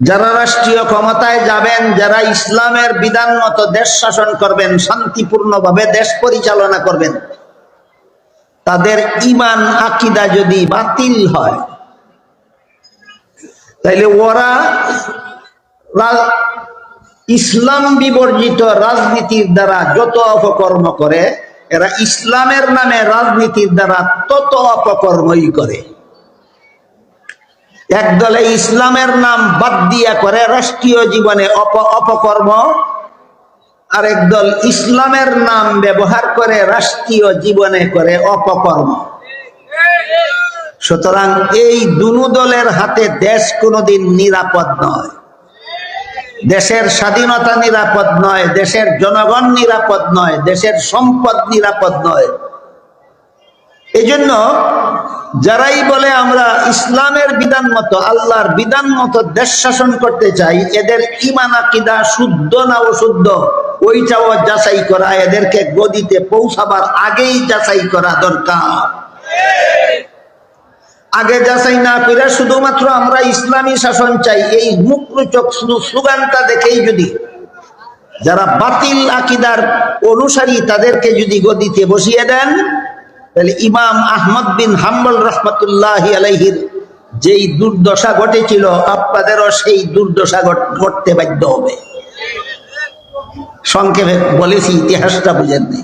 যারা রাষ্ট্রীয় ক্ষমতায় যাবেন, যারা ইসলামের বিধান মতো দেশ শাসন করবেন, শান্তিপূর্ণভাবে দেশ পরিচালনা করবেন, তাদের ঈমান আকীদা যদি বাতিল হয়, তাইলে ওরা ইসলাম বিবর্জিত রাজনীতির দ্বারা যত অপকর্ম করে, এরা ইসলামের নামে রাজনীতির দ্বারা তত অপকর্মই করে। একদলে ইসলামের নাম বাদ দিয়া করে রাষ্ট্রীয় জীবনে অপকর্ম, আর একদল ইসলামের নাম ব্যবহার করে রাষ্ট্রীয় জীবনে করে অপকর্ম। সুতরাং এই দুনো দলের হাতে দেশ কোনোদিন নিরাপদ নয়, দেশের স্বাধীনতা নিরাপদ নয়, দেশের জনগণ নিরাপদ নয়, দেশের সম্পদ নিরাপদ নয়। এজন্য যারাই বলে আমরা ইসলামের বিধান মতো, আল্লাহর বিধান মতো দেশ শাসন করতে চাই, এদের ঈমান আকীদা শুদ্ধ না অশুদ্ধ ওইটাও যাচাই করা, এদেরকে গদিতে পৌঁছাবার আগেই যাচাই করা দরকার। আগে যাচাই না করে শুধুমাত্র আমরা ইসলামী শাসন চাই এই মুখরোচক স্লোগানটা দেখেই যদি যারা বাতিল আকীদার অনুসারী তাদেরকে যদি গদিতে বসিয়ে দেন, তাহলে ইমাম আহমদ বিন হাম্বল রাহমাতুল্লাহি আলাইহির যেই দুর্দশা ঘটেছিল, আপনাদেরও সেই দুর্দশা ঘটতে বাধ্য হবে। সংক্ষেপে বলেছি, ইতিহাসটা বুঝেন নাই।